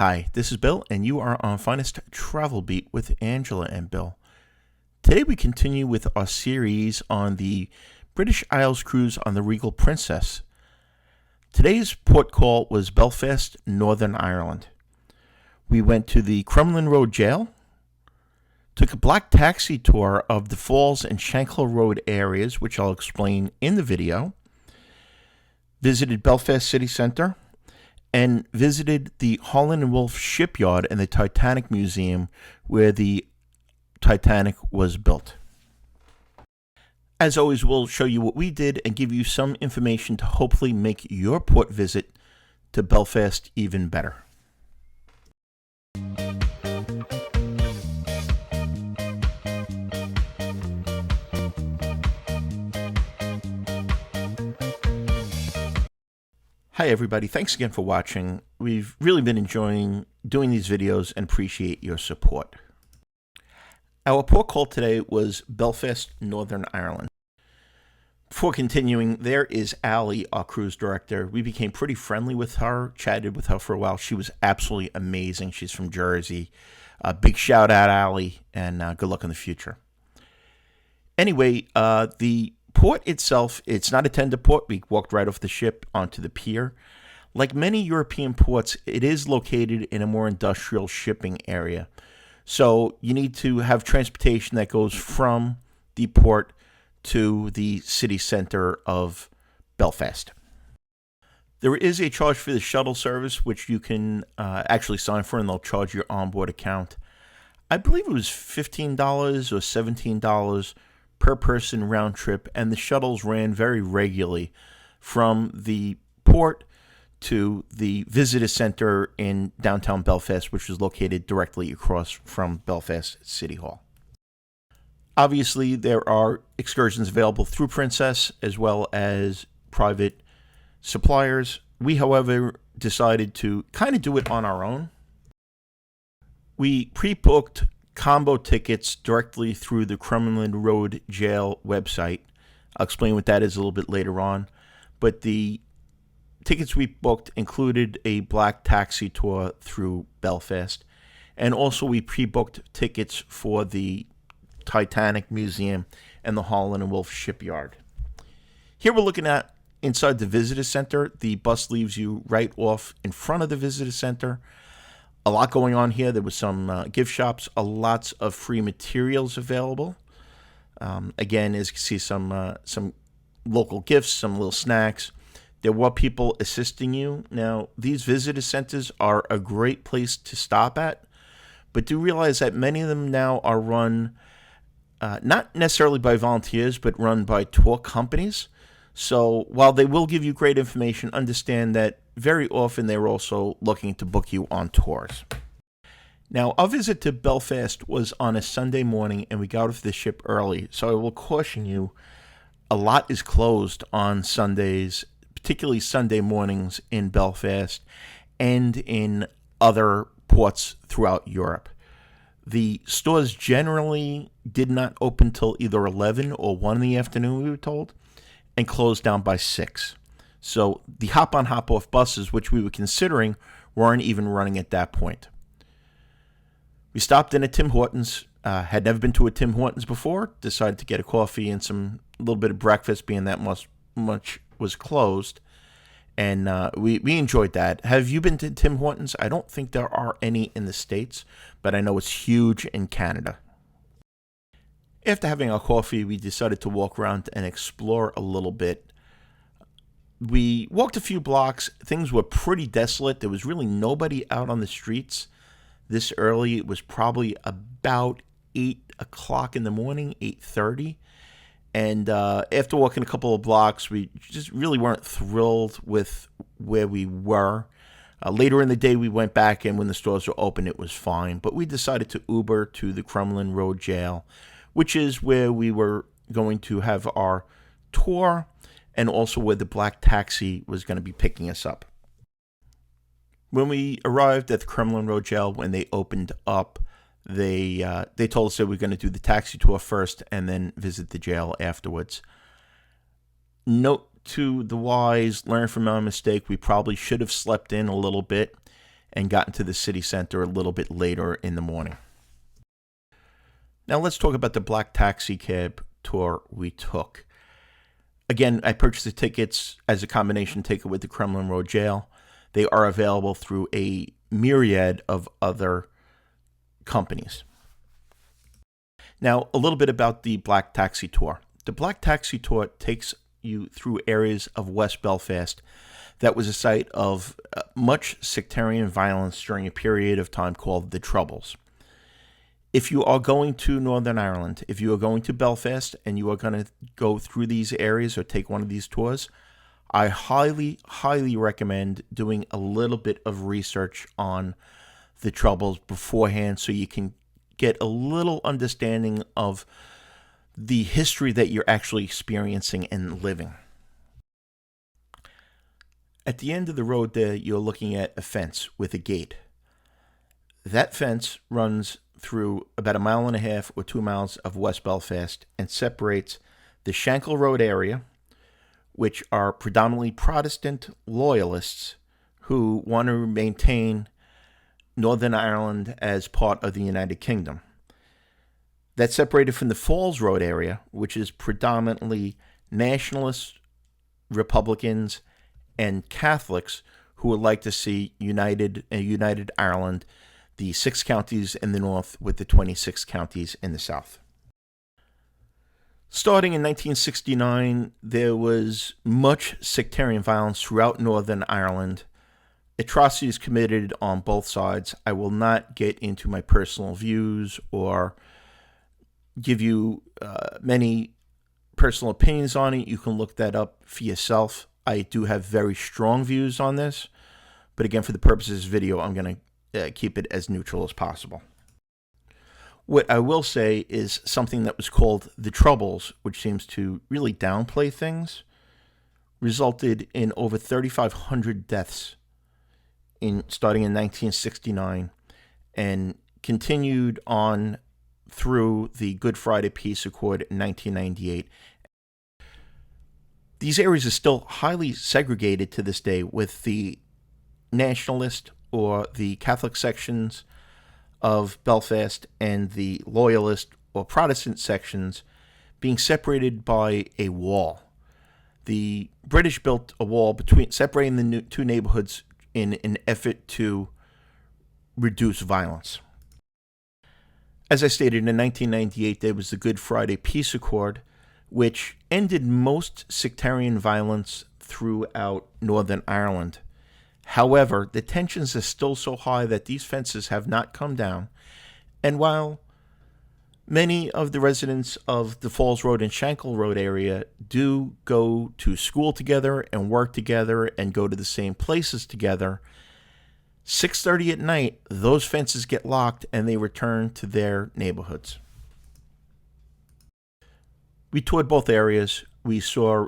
Hi, this is Bill, and you are on Finest Travel Beat with Angela and Bill. Today we continue with our series on the British Isles cruise on the Regal Princess. Today's port call was Belfast, Northern Ireland. We went to the Crumlin Road Gaol, took a black taxi tour of the Falls and Shankhill Road areas, which I'll explain in the video, visited Belfast City Centre, and visited the Harlan and Wolff Shipyard and the Titanic Museum where the Titanic was built. As always, we'll show you what we did and give you some information to hopefully make your port visit to Belfast even better. Hi everybody, thanks again for watching. We've really been enjoying doing these videos and appreciate your support. Our port call today was Belfast, Northern Ireland. Before continuing, there is Allie, our cruise director. We became pretty friendly with her, chatted with her for a while. She was absolutely amazing. She's from Jersey. Big shout out, Allie, and good luck in the future. Anyway, the port itself, it's not a tender port. We walked right off the ship onto the pier. Like many European ports, it is located in a more industrial shipping area. So you need to have transportation that goes from the port to the city center of Belfast. There is a charge for the shuttle service, which you can actually sign for, and they'll charge your onboard account. I believe it was $15 or $17 per person round trip, and the shuttles ran very regularly from the port to the visitor center in downtown Belfast, which is located directly across from Belfast City Hall. Obviously, there are excursions available through Princess as well as private suppliers. We, however, decided to kind of do it on our own. We pre-booked combo tickets directly through the Crumlin Road Gaol website. I'll explain what that is a little bit later on. But the tickets we booked included a black taxi tour through Belfast. And also we pre-booked tickets for the Titanic Museum and the Harlan and Wolff Shipyard. Here we're looking at inside the visitor center. The bus leaves you right off in front of the visitor center. A lot going on here. There was some gift shops, lots of free materials available. Again, as you can see, some local gifts, some little snacks. There were people assisting you. Now, these visitor centers are a great place to stop at, but do realize that many of them now are run not necessarily by volunteers, but run by tour companies. So while they will give you great information, understand that very often they're also looking to book you on tours. Now, our visit to Belfast was on a Sunday morning, and we got off the ship early. So I will caution you, a lot is closed on Sundays, particularly Sunday mornings in Belfast and in other ports throughout Europe. The stores generally did not open till either 11 or 1 in the afternoon, we were told, and closed down by 6. So the hop-on, hop-off buses, which we were considering, weren't even running at that point. We stopped in at Tim Hortons. Had never been to a Tim Hortons before. Decided to get a coffee and a little bit of breakfast, being that much was closed. And we enjoyed that. Have you been to Tim Hortons? I don't think there are any in the States, but I know it's huge in Canada. After having our coffee, we decided to walk around and explore a little bit. We walked a few blocks. Things were pretty desolate. There was really nobody out on the streets this early. It was probably about 8 o'clock in the morning, 8:30. And after walking a couple of blocks, we just really weren't thrilled with where we were. Later in the day, we went back, and when the stores were open, it was fine. But we decided to Uber to the Crumlin Road Gaol, which is where we were going to have our tour, and also where the black taxi was going to be picking us up. When we arrived at the Crumlin Road Gaol, when they opened up, they told us that we were going to do the taxi tour first and then visit the jail afterwards. Note to the wise, learn from our mistake. We probably should have slept in a little bit and got into the city center a little bit later in the morning. Now let's talk about the black taxi cab tour we took. Again, I purchased the tickets as a combination ticket with the Crumlin Road Gaol. They are available through a myriad of other companies. Now, a little bit about the Black Taxi Tour. The Black Taxi Tour takes you through areas of West Belfast that was a site of much sectarian violence during a period of time called the Troubles. If you are going to Northern Ireland, if you are going to Belfast and you are going to go through these areas or take one of these tours, I highly, highly recommend doing a little bit of research on the Troubles beforehand so you can get a little understanding of the history that you're actually experiencing and living. At the end of the road there, you're looking at a fence with a gate. That fence runs through about 1.5 miles or 2 miles of West Belfast and separates the Shankhill Road area, which are predominantly Protestant loyalists who want to maintain Northern Ireland as part of the United Kingdom. That's separated from the Falls Road area, which is predominantly nationalists, Republicans, and Catholics who would like to see a united Ireland, the 6 counties in the north with the 26 counties in the south. Starting in 1969, there was much sectarian violence throughout Northern Ireland. Atrocities committed on both sides. I will not get into my personal views or give you many personal opinions on it. You can look that up for yourself. I do have very strong views on this, but again, for the purposes of this video, I'm going to keep it as neutral as possible. What I will say is something that was called the Troubles, which seems to really downplay things, resulted in over 3,500 deaths starting in 1969 and continued on through the Good Friday Peace Accord in 1998. These areas are still highly segregated to this day, with the nationalist or the Catholic sections of Belfast and the Loyalist or Protestant sections being separated by a wall. The British built a wall separating the two neighborhoods in an effort to reduce violence. As I stated, in 1998, there was the Good Friday Peace Accord, which ended most sectarian violence throughout Northern Ireland. However, the tensions are still so high that these fences have not come down, and while many of the residents of the Falls Road and Shankhill Road area do go to school together and work together and go to the same places together, 6:30 at night, those fences get locked and they return to their neighborhoods. We toured both areas. We saw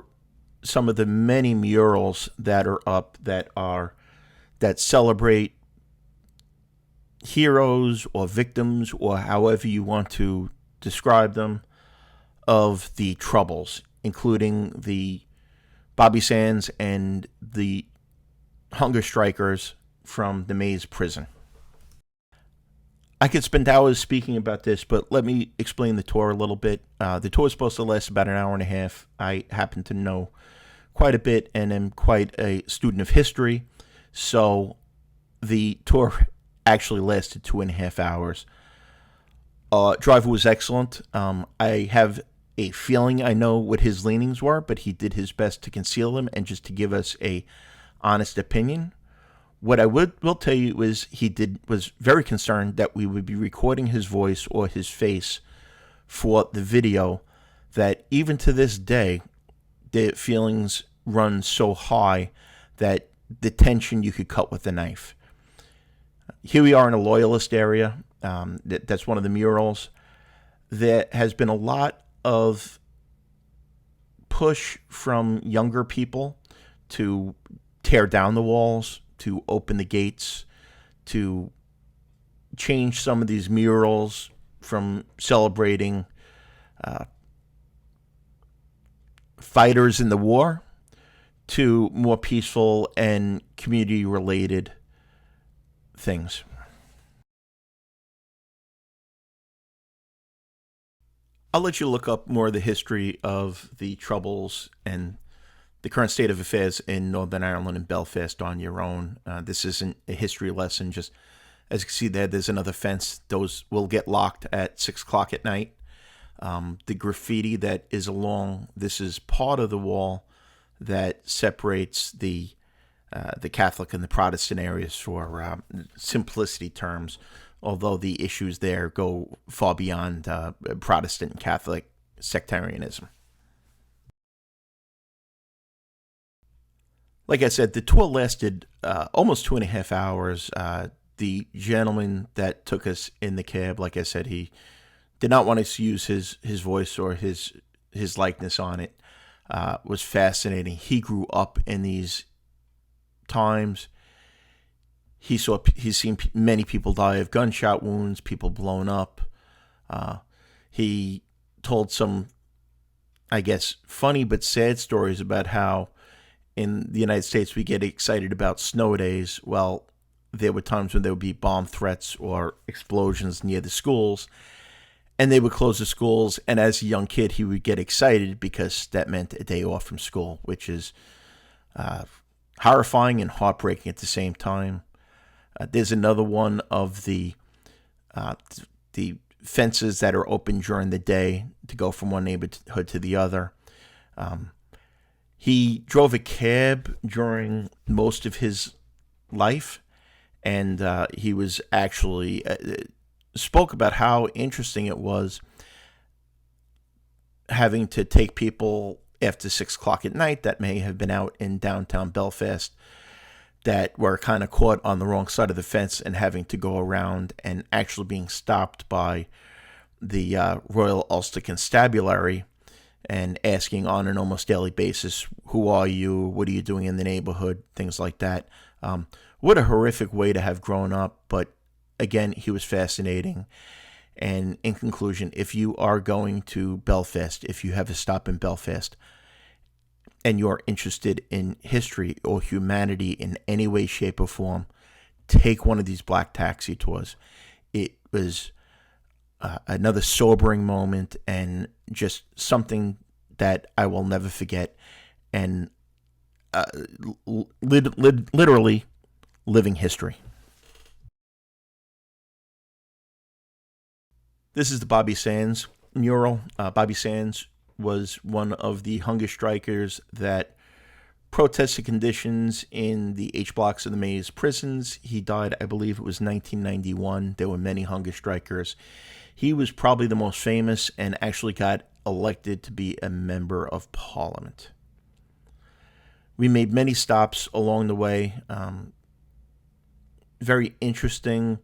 some of the many murals that are up that celebrate heroes or victims, or however you want to describe them, of the Troubles, including the Bobby Sands and the hunger strikers from the Maze prison. I could spend hours speaking about this, but let me explain the tour a little bit. The tour is supposed to last about 1.5 hours. I happen to know quite a bit and am quite a student of history, so the tour actually lasted 2.5 hours. Driver was excellent. I have a feeling I know what his leanings were, but he did his best to conceal them and just to give us a honest opinion. What I will tell you is was very concerned that we would be recording his voice or his face for the video, that even to this day, the feelings run so high that the tension you could cut with a knife. Here we are in a Loyalist area. That's one of the murals. There has been a lot of push from younger people to tear down the walls, to open the gates, to change some of these murals from celebrating fighters in the war to more peaceful and community-related things. I'll let you look up more of the history of the Troubles and the current state of affairs in Northern Ireland and Belfast on your own. This isn't a history lesson. Just as you can see there's another fence. Those will get locked at 6 o'clock at night. The graffiti that is along this is part of the wall that separates the Catholic and the Protestant areas for simplicity terms, although the issues there go far beyond Protestant and Catholic sectarianism. Like I said, the tour lasted almost 2.5 hours. The gentleman that took us in the cab, like I said, he did not want us to use his voice or his likeness on it. Was fascinating. He grew up in these times. He's seen many people die of gunshot wounds, people blown up. He told some, I guess, funny but sad stories about how in the United States we get excited about snow days. Well, there were times when there would be bomb threats or explosions near the schools, and they would close the schools, and as a young kid he would get excited because that meant a day off from school, which is horrifying and heartbreaking at the same time. There's another one of the fences that are open during the day to go from one neighborhood to the other. He drove a cab during most of his life, and he was actually spoke about how interesting it was having to take people after 6 o'clock at night that may have been out in downtown Belfast that were kind of caught on the wrong side of the fence and having to go around and actually being stopped by the Royal Ulster Constabulary and asking on an almost daily basis, who are you, what are you doing in the neighborhood, things like that. What a horrific way to have grown up, but again, he was fascinating. And in conclusion, if you are going to Belfast, if you have a stop in Belfast, and you're interested in history or humanity in any way, shape, or form, take one of these black taxi tours. It was another sobering moment and just something that I will never forget, and literally living history. This is the Bobby Sands mural. Bobby Sands was one of the hunger strikers that protested conditions in the H blocks of the Maze prisons. He died, I believe it was 1991. There were many hunger strikers. He was probably the most famous and actually got elected to be a member of Parliament. We made many stops along the way. Very interesting.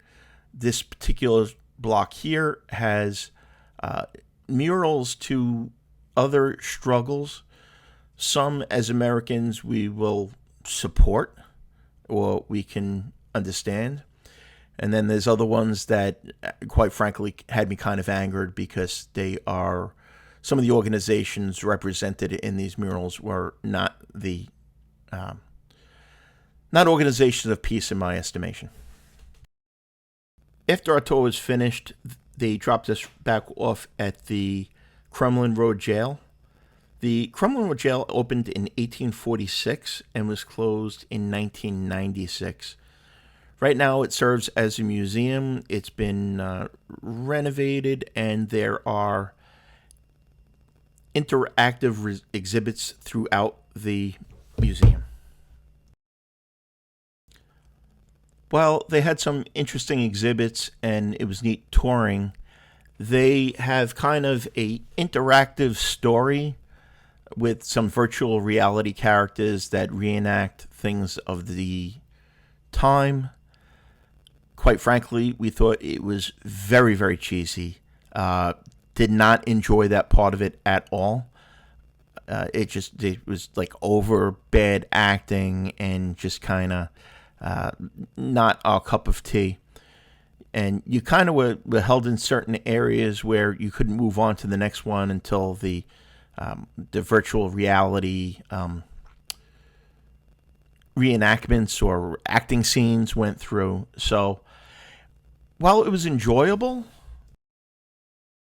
This particular block here has murals to other struggles. Some, as Americans, we will support or we can understand. And then there's other ones that, quite frankly, had me kind of angered because they are, some of the organizations represented in these murals were not organizations of peace in my estimation. After our tour was finished, they dropped us back off at the Crumlin Road Gaol. The Crumlin Road Gaol opened in 1846 and was closed in 1996. Right now it serves as a museum. It's been renovated, and there are interactive exhibits throughout the museum. Well, they had some interesting exhibits, and it was neat touring. They have kind of a interactive story with some virtual reality characters that reenact things of the time. Quite frankly, we thought it was very, very cheesy. Did not enjoy that part of it at all. It was like over bad acting and just kind of not our cup of tea. And you kind of were held in certain areas where you couldn't move on to the next one until the virtual reality reenactments or acting scenes went through. So while it was enjoyable,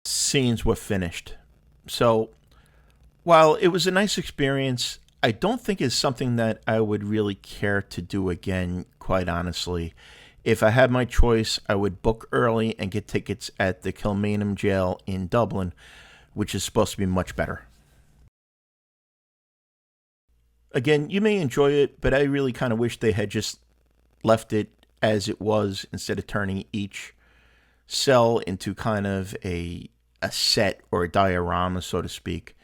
scenes were finished. So while it was a nice experience, I don't think it's something that I would really care to do again, quite honestly. If I had my choice, I would book early and get tickets at the Kilmainham Jail in Dublin, which is supposed to be much better. Again, you may enjoy it, but I really kind of wish they had just left it as it was instead of turning each cell into kind of a set or a diorama, so to speak.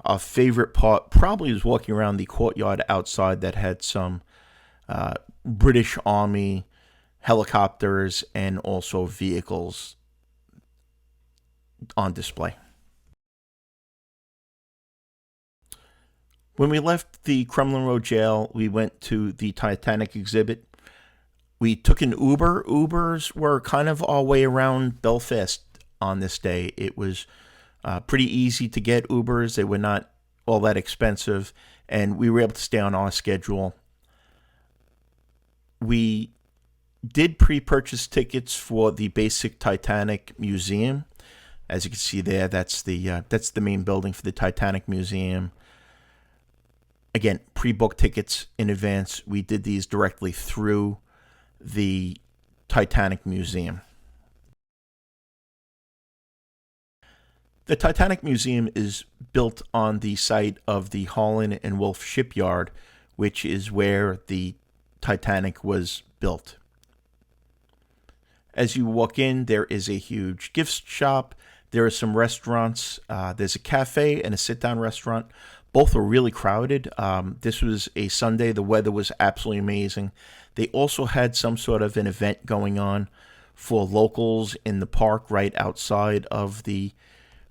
Our favorite part probably was walking around the courtyard outside that had some British Army helicopters and also vehicles on display. When we left the Crumlin Road Gaol, we went to the Titanic exhibit. We took an Uber. Ubers were kind of our way around Belfast on this day. It was pretty easy to get Ubers. They were not all that expensive, and we were able to stay on our schedule. We did pre-purchase tickets for the basic Titanic Museum. As you can see there, that's the main building for the Titanic Museum. Again, pre-book tickets in advance. We did these directly through the Titanic Museum. The Titanic Museum is built on the site of the Harlan and Wolff Shipyard, which is where the Titanic was built. As you walk in, there is a huge gift shop. There are some restaurants. There's a cafe and a sit-down restaurant. Both were really crowded. This was a Sunday. The weather was absolutely amazing. They also had some sort of an event going on for locals in the park right outside of the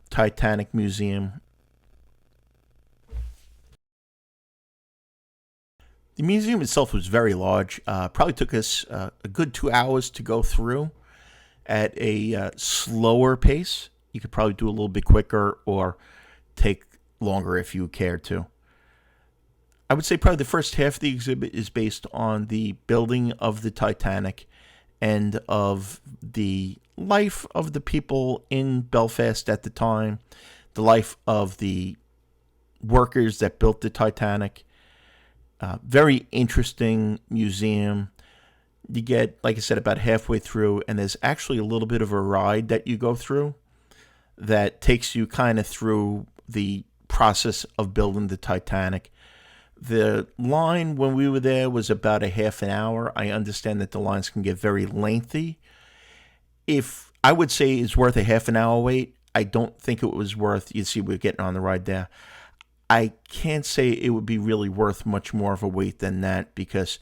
Titanic Museum. The museum itself was very large. Probably took us a good 2 hours to go through at a slower pace. You could probably do a little bit quicker or take longer if you cared to. I would say probably the first half of the exhibit is based on the building of the Titanic and of the life of the people in Belfast at the time, the life of the workers that built the Titanic. Very interesting museum. You get, like I said, about halfway through, and there's actually a little bit of a ride that you go through that takes you kind of through the process of building the Titanic. The line when we were there was about a half an hour. I understand that the lines can get very lengthy. If I would say it's worth a half an hour wait, I don't think it was worth, you see we're getting on the ride there. I can't say it would be really worth much more of a wait than that because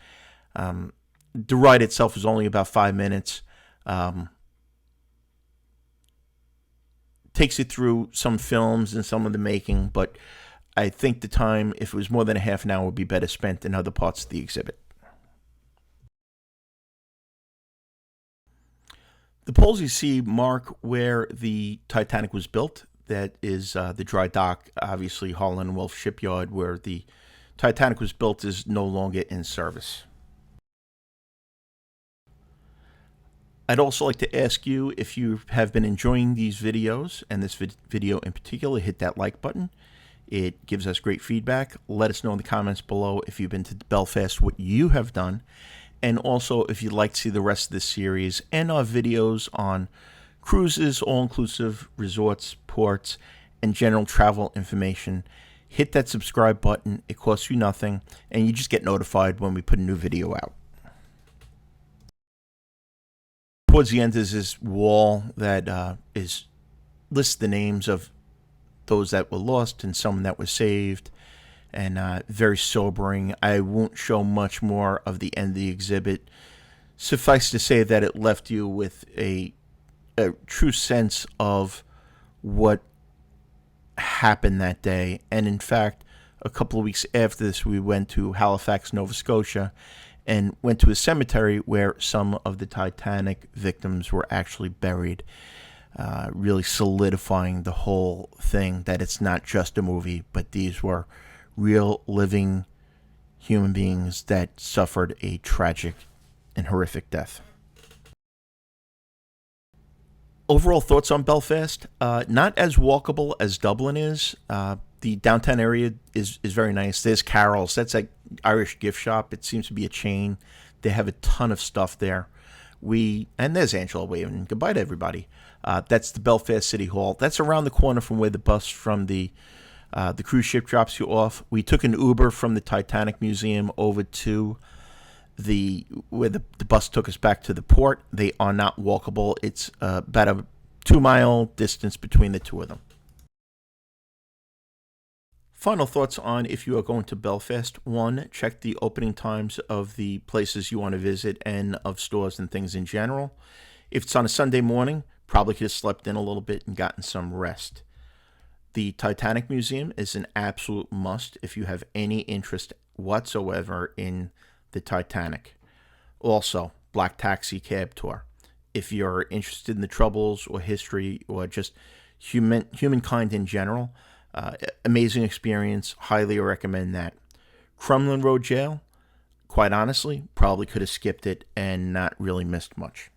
the ride itself is only about 5 minutes. Takes you through some films and some of the making, but I think the time, if it was more than a half an hour, would be better spent in other parts of the exhibit. The poles you see mark where the Titanic was built. That is the dry dock, obviously Harlan and Wolff Shipyard, where the Titanic was built, is no longer in service. I'd also like to ask you, if you have been enjoying these videos, and this video in particular, hit that like button. It gives us great feedback. Let us know in the comments below if you've been to Belfast, what you have done. And also, if you'd like to see the rest of this series and our videos on cruises, all-inclusive resorts, ports, and general travel information, hit that subscribe button. It costs you nothing, and you just get notified when we put a new video out. Towards the end is this wall that lists the names of those that were lost and some that were saved, and very sobering. I won't show much more of the end of the exhibit. Suffice to say that it left you with a true sense of what happened that day. And in fact, a couple of weeks after this, we went to Halifax, Nova Scotia, and went to a cemetery where some of the Titanic victims were actually buried, really solidifying the whole thing, that it's not just a movie, but these were real living human beings that suffered a tragic and horrific death. Overall thoughts on Belfast, not as walkable as Dublin is. The downtown area is very nice. There's Carol's. That's an Irish gift shop. It seems to be a chain. They have a ton of stuff there. And there's Angela waving goodbye to everybody. That's the Belfast City Hall. That's around the corner from where the bus from the cruise ship drops you off. We took an Uber from the Titanic Museum over to where the bus took us back to the port. They are not walkable. It's about a 2-mile distance between the two of them. Final thoughts on if you are going to Belfast. 1, check the opening times of the places you want to visit and of stores and things in general. If it's on a Sunday morning, probably could have slept in a little bit and gotten some rest. The Titanic Museum is an absolute must if you have any interest whatsoever in the Titanic. Also, Black Taxi Cab Tour. If you're interested in the Troubles or history or just humankind in general, amazing experience. Highly recommend that. Crumlin Road Gaol, quite honestly, probably could have skipped it and not really missed much.